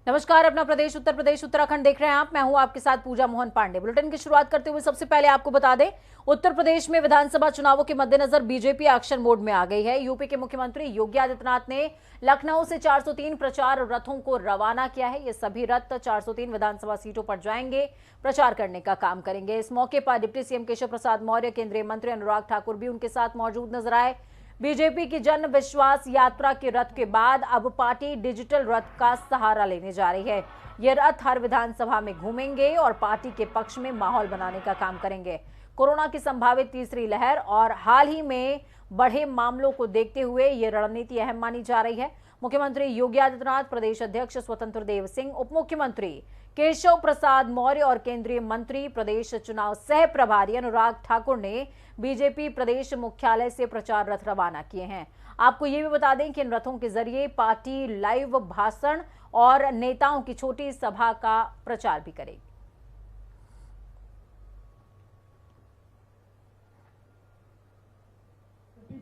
नमस्कार। अपना प्रदेश उत्तर प्रदेश उत्तराखंड देख रहे हैं आप। मैं हूं आपके साथ पूजा मोहन पांडे। बुलेटिन की शुरुआत करते हुए सबसे पहले आपको बता दें, उत्तर प्रदेश में विधानसभा चुनावों के मद्देनजर बीजेपी एक्शन मोड में आ गई है। यूपी के मुख्यमंत्री योगी आदित्यनाथ ने लखनऊ से 403 प्रचार रथों को रवाना किया है। ये सभी रथ 403 विधानसभा सीटों पर जाएंगे, प्रचार करने का काम करेंगे। इस मौके पर डिप्टी सीएम केशव प्रसाद मौर्य, केंद्रीय मंत्री अनुराग ठाकुर भी उनके साथ मौजूद नजर आए। बीजेपी की जन विश्वास यात्रा के रथ के बाद अब पार्टी डिजिटल रथ का सहारा लेने जा रही है। ये रथ हर विधानसभा में घूमेंगे और पार्टी के पक्ष में माहौल बनाने का काम करेंगे। कोरोना की संभावित तीसरी लहर और हाल ही में बढ़े मामलों को देखते हुए ये रणनीति अहम मानी जा रही है। मुख्यमंत्री योगी आदित्यनाथ, प्रदेश अध्यक्ष स्वतंत्र देव सिंह, उप मुख्यमंत्री केशव प्रसाद मौर्य और केंद्रीय मंत्री प्रदेश चुनाव सह प्रभारी अनुराग ठाकुर ने बीजेपी प्रदेश मुख्यालय से प्रचार रथ रवाना किए हैं। आपको ये भी बता दें कि इन रथों के जरिए पार्टी लाइव भाषण और नेताओं की छोटी सभा का प्रचार भी करेगी।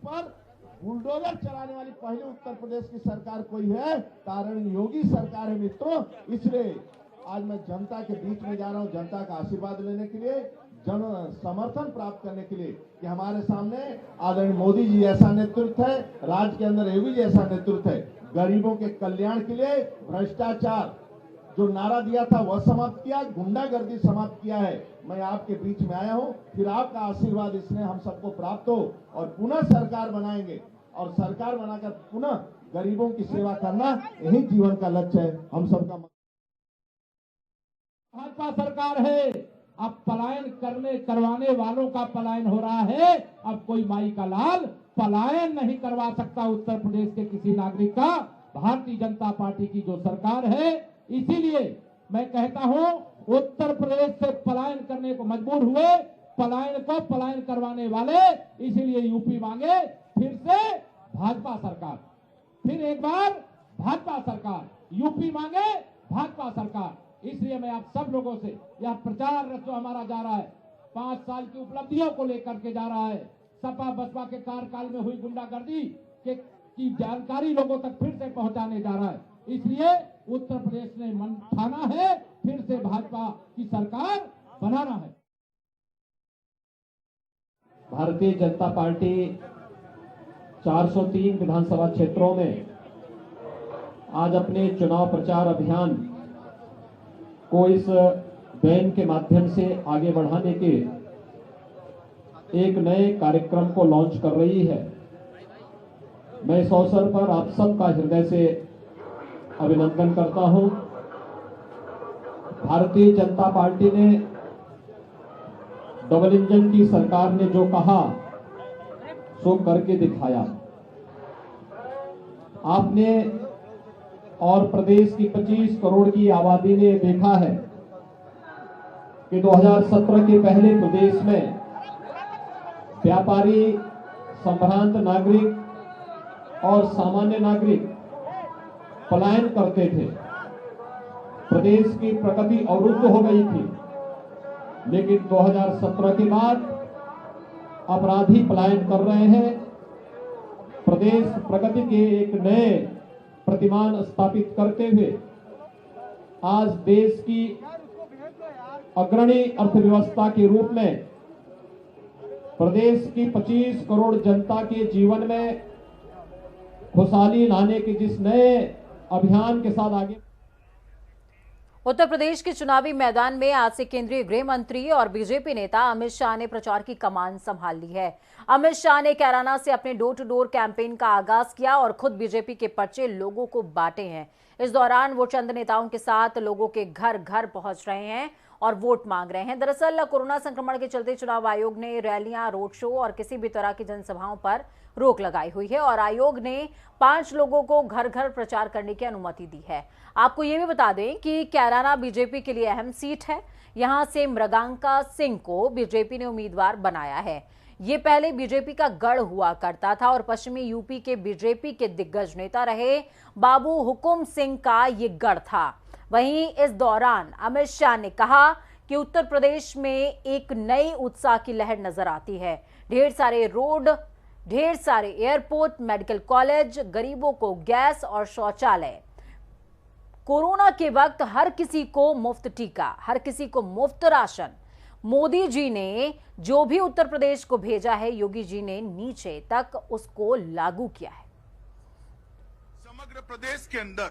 पर बुलडोजर चलाने वाली पहली उत्तर प्रदेश की सरकार कोई है, कारण योगी सरकार है मित्रों। इसलिए आज मैं जनता के बीच में जा रहा हूं, जनता का आशीर्वाद लेने के लिए, जन समर्थन प्राप्त करने के लिए कि हमारे सामने आदरणीय मोदी जी जैसा नेतृत्व है, राज्य के अंदर योगी जैसा नेतृत्व है। गरीबों के कल्याण के लिए भ्रष्टाचार जो नारा दिया था वह समाप्त किया, गुंडागर्दी समाप्त किया है। मैं आपके बीच में आया हूं, फिर आपका आशीर्वाद इसमें हम सबको प्राप्त हो और पुनः सरकार बनाएंगे और सरकार बनाकर पुनः गरीबों की सेवा करना यही जीवन का लक्ष्य है हम सबका। भाजपा सरकार है, अब पलायन करवाने वालों का पलायन हो रहा है। अब कोई माई का लाल पलायन नहीं करवा सकता उत्तर प्रदेश के किसी नागरिक का। भारतीय जनता पार्टी की जो सरकार है, इसीलिए मैं कहता हूं उत्तर प्रदेश से पलायन करने को मजबूर हुए, पलायन को पलायन करवाने वाले, इसीलिए यूपी मांगे फिर से भाजपा सरकार, फिर एक बार भाजपा सरकार, यूपी मांगे भाजपा सरकार। इसलिए मैं आप सब लोगों से यह प्रचार रथ जो हमारा जा रहा है, 5 साल की उपलब्धियों को लेकर के जा रहा है, सपा बसपा के कार्यकाल में हुई गुंडागर्दी की जानकारी लोगों तक फिर से पहुंचाने जा रहा है। इसलिए उत्तर प्रदेश ने मन ठाना है, फिर से भाजपा की सरकार बनाना है। भारतीय जनता पार्टी 403 विधानसभा क्षेत्रों में आज अपने चुनाव प्रचार अभियान को इस वैन के माध्यम से आगे बढ़ाने के एक नए कार्यक्रम को लॉन्च कर रही है। मैं इस अवसर पर आप सबका हृदय से अभिनंदन करता हूं। भारतीय जनता पार्टी ने, डबल इंजन की सरकार ने जो कहा सो करके दिखाया। आपने और प्रदेश की 25 करोड़ की आबादी ने देखा है कि 2017 के पहले प्रदेश में व्यापारी, संभ्रांत नागरिक और सामान्य नागरिक पलायन करते थे। प्रदेश की प्रगति अवरुद्ध हो गई थी, लेकिन 2017 के बाद अपराधी पलायन कर रहे हैं। प्रदेश प्रगति के एक नए प्रतिमान स्थापित करते हुए आज देश की अग्रणी अर्थव्यवस्था के रूप में प्रदेश की 25 करोड़ जनता के जीवन में खुशहाली लाने के जिस नए अभियान के साथ आगे। उत्तर प्रदेश के चुनावी मैदान में आज से केंद्रीय गृह मंत्री और बीजेपी नेता अमित शाह ने प्रचार की कमान संभाल ली है। अमित शाह ने कैराना से अपने डोर टू डोर कैंपेन का आगाज किया और खुद बीजेपी के पर्चे लोगों को बांटे हैं। इस दौरान वो चंद नेताओं के साथ लोगों के घर घर पहुंच रहे हैं और वोट मांग रहे हैं। दरअसल कोरोना संक्रमण के चलते चुनाव आयोग ने रैलियां, रोड शो और किसी भी तरह की जनसभाओं पर रोक लगाई हुई है और आयोग ने 5 लोगों को घर घर प्रचार करने की अनुमति दी है। आपको ये भी बता दें कि कैराना बीजेपी के लिए अहम सीट है। यहां से मृगांका सिंह को बीजेपी ने उम्मीदवार बनाया है। ये पहले बीजेपी का गढ़ हुआ करता था और पश्चिमी यूपी के बीजेपी के दिग्गज नेता रहे बाबू हुकुम सिंह का ये गढ़ था। वहीं इस दौरान अमित शाह ने कहा कि उत्तर प्रदेश में एक नई उत्साह की लहर नजर आती है। ढेर सारे रोड, ढेर सारे एयरपोर्ट, मेडिकल कॉलेज, गरीबों को गैस और शौचालय, कोरोना के वक्त हर किसी को मुफ्त टीका, हर किसी को मुफ्त राशन। मोदी जी ने जो भी उत्तर प्रदेश को भेजा है, योगी जी ने नीचे तक उसको लागू किया है। समग्र प्रदेश के अंदर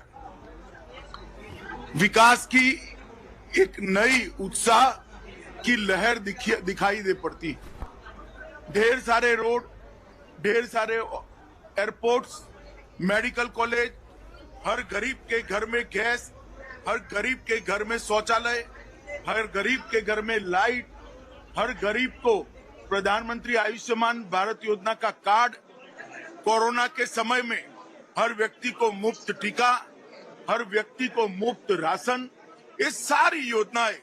विकास की एक नई उत्साह की लहर दिखाई दे पड़ती है। ढेर सारे रोड, ढेर सारे एयरपोर्ट्स, मेडिकल कॉलेज, हर गरीब के घर में गैस, हर गरीब के घर में शौचालय, हर गरीब के घर में लाइट, हर गरीब को प्रधानमंत्री आयुष्मान भारत योजना का कार्ड, कोरोना के समय में हर व्यक्ति को मुफ्त टीका, हर व्यक्ति को मुफ्त राशन, ये सारी योजनाएं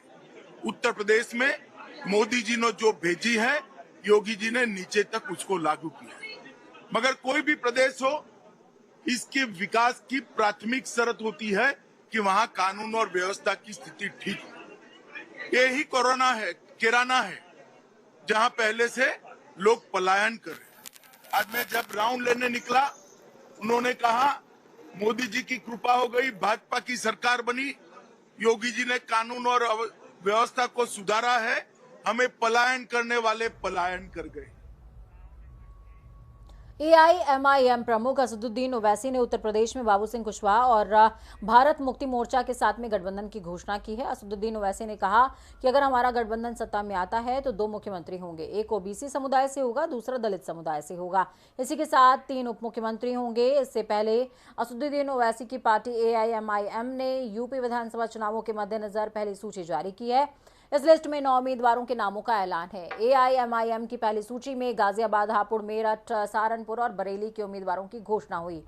उत्तर प्रदेश में मोदी जी ने जो भेजी है, योगी जी ने नीचे तक उसको लागू किया। मगर कोई भी प्रदेश हो, इसके विकास की प्राथमिक शर्त होती है कि वहां कानून और व्यवस्था की स्थिति ठीक हो। यही कोरोना है, किराना है, जहां पहले से लोग पलायन कर रहे। आज मैं जब राउंड लेने निकला, उन्होंने कहा मोदी जी की कृपा हो गई, भाजपा की सरकार बनी, योगी जी ने कानून और व्यवस्था को सुधारा है, हमें पलायन करने वाले पलायन कर गए। एआईएमआईएम प्रमुख असदुद्दीन ओवैसी ने उत्तर प्रदेश में बाबू सिंह कुशवाहा और भारत मुक्ति मोर्चा के साथ में गठबंधन की घोषणा की है। असदुद्दीन ओवैसी ने कहा कि अगर हमारा गठबंधन सत्ता में आता है तो 2 मुख्यमंत्री होंगे, एक ओबीसी समुदाय से होगा, दूसरा दलित समुदाय से होगा। इसी के साथ 3 उप मुख्यमंत्री होंगे। इससे पहले असदुद्दीन ओवैसी की पार्टी एआईएमआईएम ने यूपी विधानसभा चुनावों के मद्देनजर पहली सूची जारी की है। इस लिस्ट में 9 उम्मीदवारों के नामों का ऐलान है। एआईएमआईएम की पहली सूची में गाजियाबाद, हापुड़, मेरठ, सहारनपुर और बरेली के उम्मीदवारों की घोषणा हुई।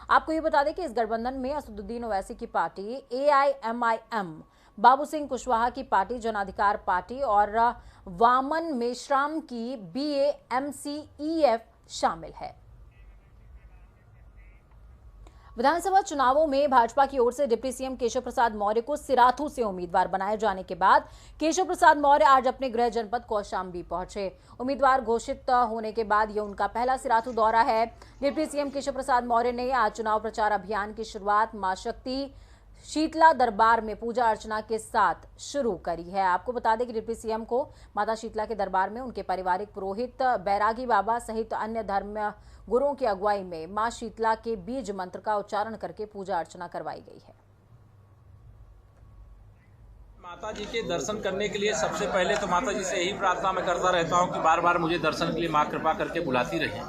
आपको ये बता दें कि इस गठबंधन में असदुद्दीन ओवैसी की पार्टी एआईएमआईएम, बाबू सिंह कुशवाहा की पार्टी जन अधिकार पार्टी और वामन मेश्राम की बीएमसीईएफ शामिल है। विधानसभा चुनावों में भाजपा की ओर से डिप्टी सीएम केशव प्रसाद मौर्य को सिराथू से उम्मीदवार बनाए जाने के बाद केशव प्रसाद मौर्य आज अपने गृह जनपद कौशाम्बी पहुंचे। उम्मीदवार घोषित होने के बाद यह उनका पहला सिराथू दौरा है। डिप्टी सीएम केशव प्रसाद मौर्य ने आज चुनाव प्रचार अभियान की शुरुआत मां शक्ति शीतला दरबार में पूजा अर्चना के साथ शुरू करी है। आपको बता दें कि डिप्टी सीएम को माता शीतला के दरबार में उनके पारिवारिक पुरोहित बैरागी बाबा सहित अन्य धर्म गुरुओं की अगुवाई में मां शीतला के बीज मंत्र का उच्चारण करके पूजा अर्चना करवाई गई है। माता जी के दर्शन करने के लिए सबसे पहले तो माता जी से यही प्रार्थना मैं करता रहता हूँ कि बार बार मुझे दर्शन के लिए माँ कृपा करके बुलाती रहे।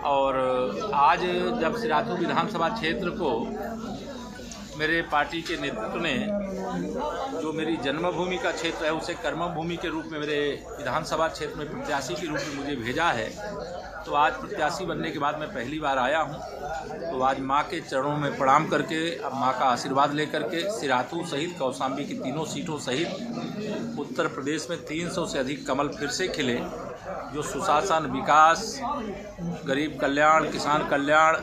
और आज जब सिराथू विधानसभा क्षेत्र को मेरे पार्टी के नेतृत्व ने जो मेरी जन्मभूमि का क्षेत्र है उसे कर्मभूमि के रूप में मेरे विधानसभा क्षेत्र में प्रत्याशी के रूप में मुझे भेजा है, तो आज प्रत्याशी बनने के बाद मैं पहली बार आया हूं। तो आज मां के चरणों में प्रणाम करके, अब मां का आशीर्वाद लेकर के सिराथू सहित कौशाम्बी की 3 सीटों सहित उत्तर प्रदेश में 300 से अधिक कमल फिर से खिले। जो सुशासन, विकास, गरीब कल्याण, किसान कल्याण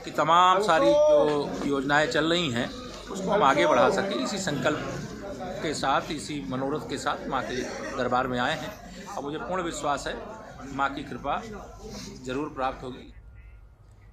की तमाम सारी जो योजनाएं चल रही हैं उसको हम आगे बढ़ा सकें, इसी संकल्प के साथ, इसी मनोरथ के साथ मां के दरबार में आए हैं। और मुझे पूर्ण विश्वास है मां की कृपा जरूर प्राप्त होगी।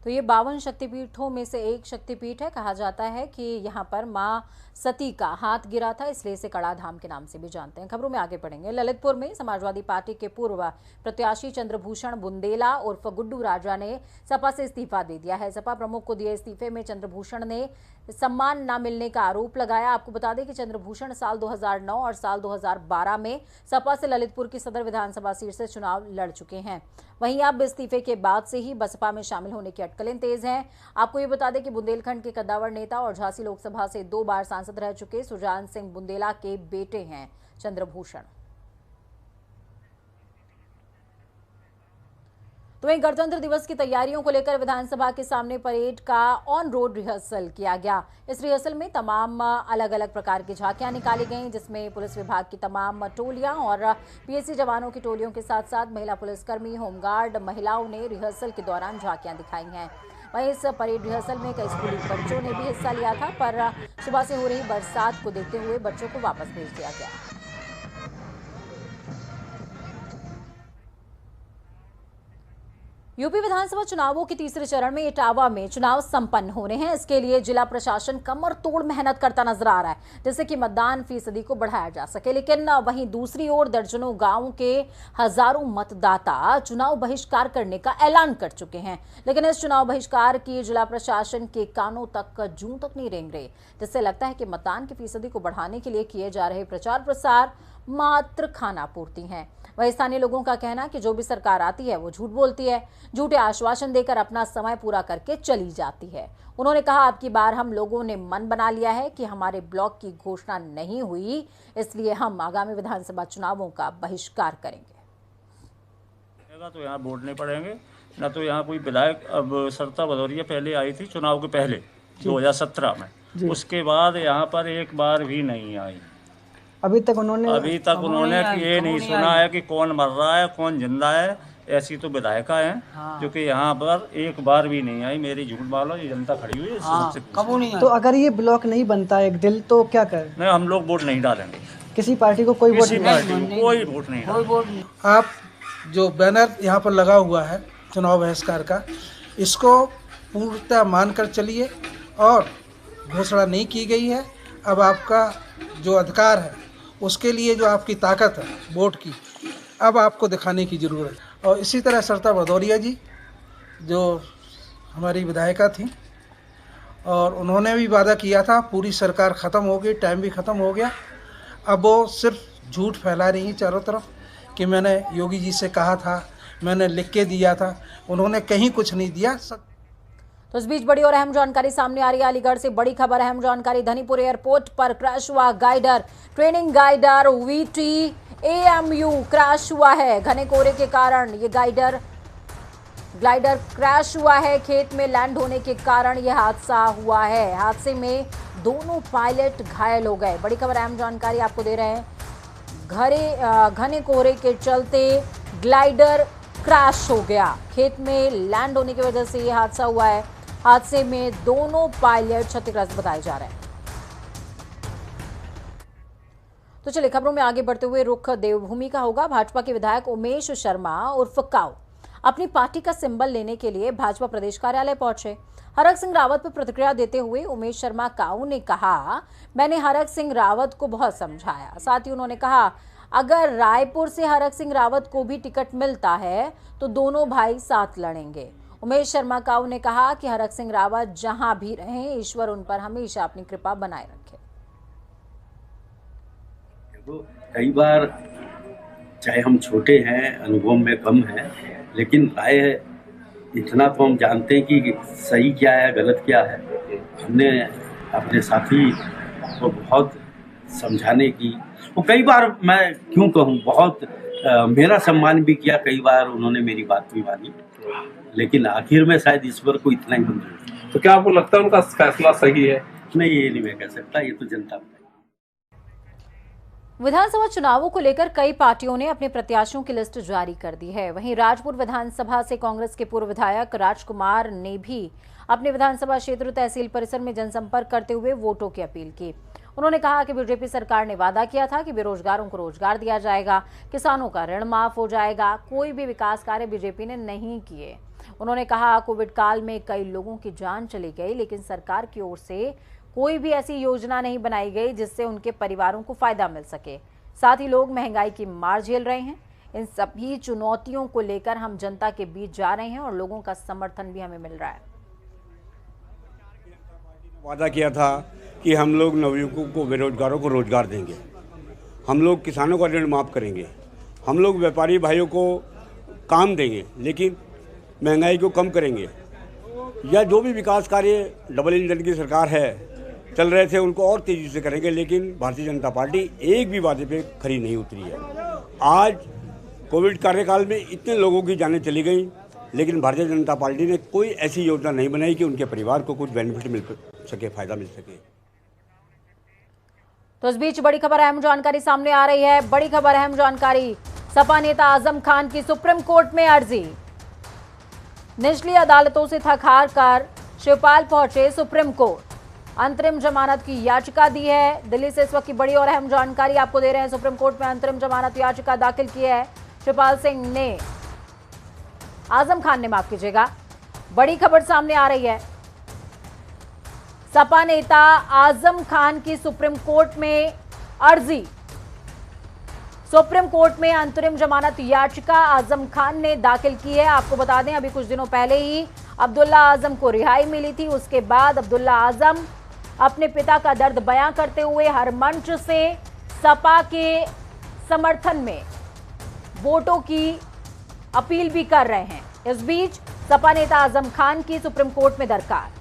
तो ये 52 शक्तिपीठों में से एक शक्तिपीठ है। कहा जाता है कि यहाँ पर मां सती का हाथ गिरा था, इसलिए इसे कड़ा धाम के नाम से भी जानते हैं। खबरों में आगे बढ़ेंगे। ललितपुर में समाजवादी पार्टी के पूर्व प्रत्याशी चंद्रभूषण बुंदेला उर्फ गुड्डू राजा ने सपा से इस्तीफा दे दिया है। सपा प्रमुख को दिए इस्तीफे में चंद्रभूषण ने सम्मान न मिलने का आरोप लगाया। आपको बता दें कि चंद्रभूषण साल 2009 और साल 2012 में सपा से ललितपुर की सदर विधानसभा सीट से चुनाव लड़ चुके हैं। वहीं अब इस्तीफे के बाद से ही बसपा में शामिल होने की अटकलें तेज हैं। आपको ये बता दें कि बुंदेलखंड के कद्दावर नेता और झांसी लोकसभा से 2 बार सांसद रह चुके सुजान सिंह बुंदेला के बेटे हैं चंद्रभूषण। तो वहीं गणतंत्र दिवस की तैयारियों को लेकर विधानसभा के सामने परेड का ऑन रोड रिहर्सल किया गया। इस रिहर्सल में तमाम अलग अलग प्रकार की झांकियां निकाली गईं, जिसमें पुलिस विभाग की तमाम टोलियां और पीएसी जवानों की टोलियों के साथ साथ महिला पुलिसकर्मी, होमगार्ड महिलाओं ने रिहर्सल के दौरान झांकियां दिखाई हैं। वहीं इस परेड रिहर्सल में कई स्कूली बच्चों ने भी हिस्सा लिया था, पर सुबह से हो रही बरसात को देखते हुए बच्चों को वापस भेज दिया गया। यूपी विधानसभा चुनावों के तीसरे चरण में इटावा में चुनाव संपन्न हो रहे हैं। इसके लिए जिला प्रशासन कमर तोड़ मेहनत करता नजर आ रहा है, जिससे कि मतदान फीसदी को बढ़ाया जा सके। लेकिन वहीं दूसरी ओर दर्जनों गांवों के हजारों मतदाता चुनाव बहिष्कार करने का ऐलान कर चुके हैं। लेकिन इस चुनाव बहिष्कार की जिला प्रशासन के कानों तक जूं तक नहीं रेंग रहे, जिससे लगता है कि मतदान की फीसदी को बढ़ाने के लिए किए जा रहे प्रचार प्रसार मात्र खाना पूर्ति है। वही स्थानीय लोगों का कहना कि जो भी सरकार आती है वो झूठ बोलती है, झूठे आश्वासन देकर अपना समय पूरा करके चली जाती है। उन्होंने कहा, अब की बार हम लोगों ने मन बना लिया है कि हमारे ब्लॉक की घोषणा नहीं हुई, इसलिए हम आगामी विधानसभा चुनावों का बहिष्कार करेंगे। तो यहाँ वोट नहीं पड़ेंगे, न तो यहाँ कोई विधायक। अब सरिता भदौरिया पहले आई थी चुनाव के पहले 2017 में, उसके बाद यहाँ पर एक बार भी नहीं आई। अभी तक उन्होंने ये नहीं सुना है कि कौन मर रहा है कौन जिंदा है। ऐसी तो विधायिका हैं जो कि यहाँ पर एक बार भी नहीं आई। मेरी झूठ मानो, ये जनता खड़ी हुई है, कबू नहीं। तो अगर ये ब्लॉक नहीं बनता एक दिल तो क्या करें? नहीं, हम लोग वोट नहीं डालेंगे किसी पार्टी को, कोई वोट नहीं, कोई वोट नहीं। आप जो बैनर यहाँ पर लगा हुआ है चुनाव बहिष्कार का, इसको पूर्णतः मानकर चलिए। और घोषणा नहीं की गई है, अब आपका जो अधिकार है उसके लिए जो आपकी ताकत है वोट की, अब आपको दिखाने की ज़रूरत है। और इसी तरह सरिता भदौरिया जी जो हमारी विधायिका थी, और उन्होंने भी वादा किया था पूरी सरकार ख़त्म हो गई, टाइम भी ख़त्म हो गया। अब वो सिर्फ झूठ फैला रही हैं चारों तरफ कि मैंने योगी जी से कहा था, मैंने लिख के दिया था। उन्होंने कहीं कुछ नहीं दिया। तो इस बीच बड़ी और अहम जानकारी सामने आ रही है। अलीगढ़ से बड़ी खबर, अहम जानकारी। धनीपुर एयरपोर्ट पर क्रैश हुआ glider, training glider VT AMU crash हुआ है। घने कोहरे के कारण ये ग्लाइडर क्रैश हुआ है। खेत में लैंड होने के कारण यह हादसा हुआ है। हादसे में दोनों पायलट घायल हो गए। बड़ी खबर, अहम जानकारी आपको दे रहे हैं। घने कोहरे के चलते ग्लाइडर क्रैश हो गया। खेत में लैंड होने की वजह से यह हादसा हुआ है। हादसे में दोनों पायलट क्षतिग्रस्त बताए जा रहे हैं। तो चलिए खबरों में आगे बढ़ते हुए रुख देवभूमि का होगा। भाजपा के विधायक उमेश शर्मा उर्फ काऊ अपनी पार्टी का सिंबल लेने के लिए भाजपा प्रदेश कार्यालय पहुंचे। हरक सिंह रावत पर प्रतिक्रिया देते हुए उमेश शर्मा काऊ ने कहा, मैंने हरक सिंह रावत को बहुत समझाया। साथ ही उन्होंने कहा, अगर रायपुर से हरक सिंह रावत को भी टिकट मिलता है तो दोनों भाई साथ लड़ेंगे। उमेश शर्मा काऊ ने कहा कि हरक सिंह रावत जहां भी रहें, ईश्वर उन पर हमेशा अपनी कृपा बनाए रखे। कई बार चाहे हम छोटे हैं, अनुभव में कम हैं, लेकिन राय इतना तो हम जानते हैं कि सही क्या है गलत क्या है। हमने अपने साथी को बहुत समझाने की, वो कई बार मैं क्यों कहूँ बहुत मेरा सम्मान भी किया, कई बार उन्होंने मेरी बात भी मानी, लेकिन आखिर में शायद ईश्वर को इतना ही मंजूर। तो क्या आपको लगता है उनका फैसला सही है? नहीं, ये नहीं मैं कह सकता, ये तो जनता। विधानसभा चुनावों को लेकर कई पार्टियों ने अपने प्रत्याशियों की लिस्ट जारी कर दी है। वहीं राजपुर विधानसभा से कांग्रेस के पूर्व विधायक राजकुमार ने भी अपने विधानसभा क्षेत्र तहसील परिसर में जनसंपर्क करते हुए वोटों की अपील की। उन्होंने कहा कि बीजेपी सरकार ने वादा किया था कि बेरोजगारों को रोजगार दिया जाएगा, किसानों का ऋण माफ हो जाएगा, कोई भी विकास कार्य बीजेपी ने नहीं किए। उन्होंने कहा, कोविड काल में कई लोगों की जान चली गई, लेकिन सरकार की ओर से कोई भी ऐसी योजना नहीं बनाई गई जिससे उनके परिवारों को फायदा मिल सके। साथ ही लोग महंगाई की मार झेल रहे हैं। इन सभी चुनौतियों को लेकर हम जनता के बीच जा रहे हैं और लोगों का समर्थन भी हमें मिल रहा है। वादा किया था कि हम लोग नवयुवकों को, बेरोजगारों को रोजगार देंगे, हम लोग किसानों का ऋण माफ करेंगे, हम लोग व्यापारी भाइयों को काम देंगे, लेकिन महंगाई को कम करेंगे, या जो भी विकास कार्य डबल इंजन की सरकार है चल रहे थे उनको और तेजी से करेंगे। लेकिन भारतीय जनता पार्टी एक भी वादे पे खरी नहीं उतरी है। आज कोविड कार्यकाल में इतने लोगों की जानें चली गई, लेकिन भारतीय जनता पार्टी ने कोई ऐसी योजना नहीं बनाई कि उनके परिवार को कुछ बेनिफिट मिल सके, फायदा मिल सके। तो इस बीच बड़ी खबर, अहम जानकारी सामने आ रही है। बड़ी खबर, अहम जानकारी। सपा नेता आजम खान की सुप्रीम कोर्ट में अर्जी। निचली अदालतों से थक हार कर शिवपाल पहुंचे सुप्रीम कोर्ट। अंतरिम जमानत की याचिका दी है। दिल्ली से इस वक्त की बड़ी और अहम जानकारी आपको दे रहे हैं। सुप्रीम कोर्ट में अंतरिम जमानत याचिका दाखिल की है शिवपाल सिंह ने। आजम खान ने, माफ कीजिएगा। बड़ी खबर सामने आ रही है। सपा नेता आजम खान की सुप्रीम कोर्ट में अर्जी। सुप्रीम कोर्ट में अंतरिम जमानत याचिका आजम खान ने दाखिल की है। आपको बता दें, अभी कुछ दिनों पहले ही अब्दुल्ला आजम को रिहाई मिली थी। उसके बाद अब्दुल्ला आजम अपने पिता का दर्द बयां करते हुए हर मंच से सपा के समर्थन में वोटों की अपील भी कर रहे हैं। इस बीच सपा नेता आजम खान की सुप्रीम कोर्ट में दरकार।